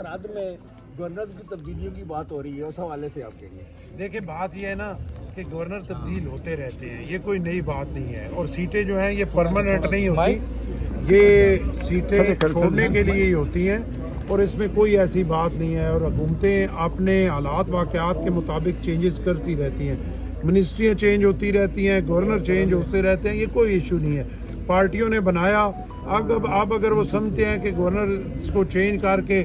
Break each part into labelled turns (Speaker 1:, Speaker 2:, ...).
Speaker 1: राज्य में गवर्नर्स की तब्दीलियों की बात हो रही है, उस हवाले से आप कहेंगे?
Speaker 2: देखिए बात ये है ना कि गवर्नर तब्दील होते रहते हैं, ये कोई नई बात नहीं है। और सीटें जो हैं ये परमानेंट नहीं होती, ये सीटें छोड़ने के लिए ही होती हैं और इसमें कोई ऐसी बात नहीं है। और हुकूमतें अपने हालात वाक़यात के मुताबिक चेंजेस करती रहती हैं, मिनिस्ट्रियाँ चेंज होती रहती हैं, गवर्नर चेंज होते रहते हैं, ये कोई इशू नहीं है। पार्टियों ने बनाया, अब अगर वो समझते हैं कि गवर्नर को चेंज करके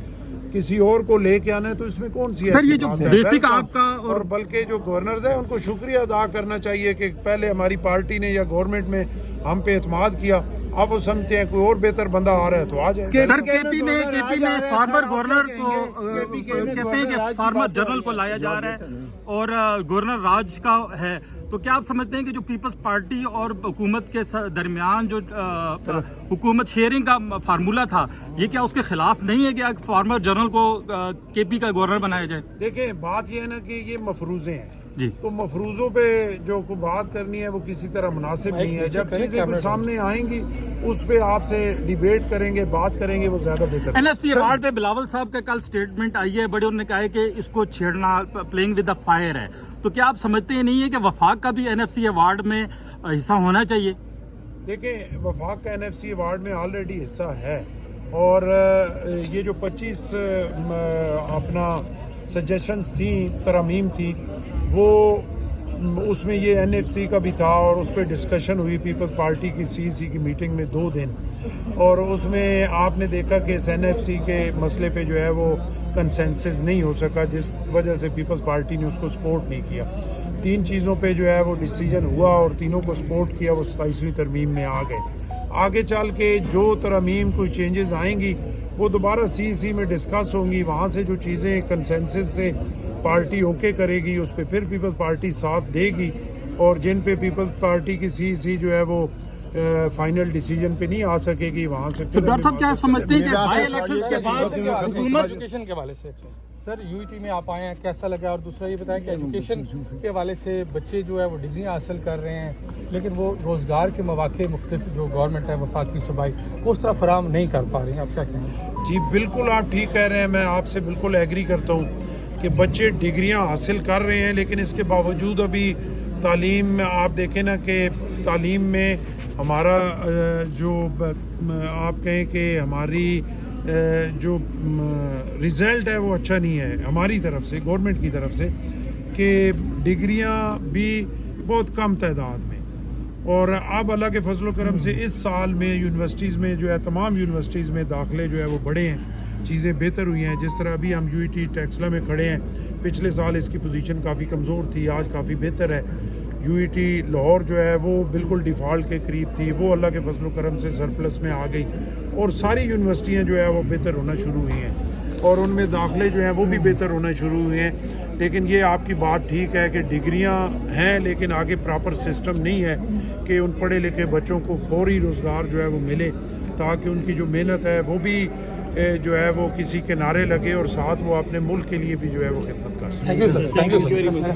Speaker 2: किसी और को लेके आना है तो इसमें कौन सी
Speaker 3: सर ये जो बेसिक आपका
Speaker 2: और बल्कि जो गवर्नर्स हैं उनको शुक्रिया अदा करना चाहिए कि पहले हमारी पार्टी ने या गवर्नमेंट में हम पे एतमाद किया, अब वो समझते हैं कोई और बेहतर बंदा आ रहा है तो आ जाए।
Speaker 3: सर केपी में फार्मर गवर्नर को कहते हैं कि फार्मर जनरल को लाया जा रहा है और गवर्नर राज का है, तो क्या आप समझते हैं कि जो पीपल्स पार्टी और हुकूमत के दरमियान जो हुकूमत शेयरिंग का फार्मूला था, ये क्या उसके खिलाफ नहीं है कि फार्मर जनरल को केपी का गवर्नर बनाया जाए?
Speaker 2: देखिए बात ये है ना कि ये मफरूजे हैं
Speaker 3: जी,
Speaker 2: तो मफरूजों पे जो को बात करनी है वो किसी तरह मुनासिब नहीं है। जब चीजें कुछ सामने आएंगी उस पे आपसे डिबेट करेंगे, बात करेंगे, वो ज्यादा बेहतर।
Speaker 3: एनएफसी अवार्ड पे बिलावल साहब का कल स्टेटमेंट आई है बड़ी, उन्होंने कहा है कि इसको छेड़ना प्लेइंग विद द फायर है, तो क्या आप समझते नहीं है कि वफाक का भी एनएफसी अवार्ड में हिस्सा होना चाहिए?
Speaker 2: देखिए वफाक का एनएफसी अवार्ड में ऑलरेडी हिस्सा है और ये जो 25 अपना सजेशंस थी, तरमीम थी, वो उसमें ये एनएफसी का भी था और उस पर डिस्कशन हुई पीपल्स पार्टी की सीईसी की मीटिंग में 2 दिन, और उसमें आपने देखा कि इस एनएफसी के मसले पे जो है वो कंसेंसस नहीं हो सका, जिस वजह से पीपल्स पार्टी ने उसको सपोर्ट नहीं किया। 3 चीज़ों पे जो है वो डिसीजन हुआ और तीनों को सपोर्ट किया, वो 27वीं तरमीम में आ गए। आगे चल के जो तरमीम कोई चेंजेस आएंगी वो दोबारा सीईसी में डिस्कस होंगी, वहाँ से जो चीज़ें कंसेंसस से पार्टी ओके करेगी उस पर फिर पीपल्स पार्टी साथ देगी, और जिन पे पीपल्स पार्टी की सीईसी जो है वो फाइनल डिसीजन पे नहीं आ सकेगी वहाँ से।
Speaker 3: डॉक्टर साहब क्या समझते हैं कि बाई इलेक्शंस के बाद हुकूमत
Speaker 4: एजुकेशन के हवाले से सर यूईटी में आप आए हैं, कैसा लगा? और दूसरा ये बताएं कि एजुकेशन के हवाले से बच्चे जो है वो डिग्रियाँ हासिल कर रहे हैं लेकिन वो रोज़गार के मौके मुख्तलिफ जो गवर्नमेंट है वफाकी सूबाई वो उस तरह फराहम नहीं कर पा रही हैं, आप क्या कहेंगे?
Speaker 2: जी बिल्कुल आप ठीक कह रहे हैं, मैं आपसे बिल्कुल एग्री करता हूँ कि बच्चे डिग्रियां हासिल कर रहे हैं लेकिन इसके बावजूद अभी तालीम में आप देखें ना कि तालीम में हमारा जो आप कहें कि हमारी जो रिज़ल्ट है वो अच्छा नहीं है हमारी तरफ से, गवर्नमेंट की तरफ से, कि डिग्रियां भी बहुत कम तादाद में। और अब अल्लाह के फजल करम से इस साल में यूनिवर्सिटीज़ में जो है तमाम यूनिवर्सिटीज़ में दाखिले जो है वो बढ़े हैं, चीज़ें बेहतर हुई हैं। जिस तरह अभी हम यूईटी टेक्सला में खड़े हैं, पिछले साल इसकी पोजीशन काफ़ी कमज़ोर थी, आज काफ़ी बेहतर है। यूईटी लाहौर जो है वो बिल्कुल डिफ़ॉल्ट के करीब थी, वो अल्लाह के फजल करम से सरप्लस में आ गई और सारी यूनिवर्सिटियाँ जो है वो बेहतर होना शुरू हुई हैं और उनमें दाखिले जो हैं वो भी बेहतर होना शुरू हुए हैं। लेकिन ये आपकी बात ठीक है कि डिग्रियां हैं लेकिन आगे प्रॉपर सिस्टम नहीं है कि उन पढ़े लिखे बच्चों को फौरी रोज़गार जो है वो मिले, ताकि उनकी जो मेहनत है वो भी जो है वो किसी किनारे लगे और साथ वो अपने मुल्क के लिए भी जो है वो खिदमत कर सकें।
Speaker 4: Thank you sir.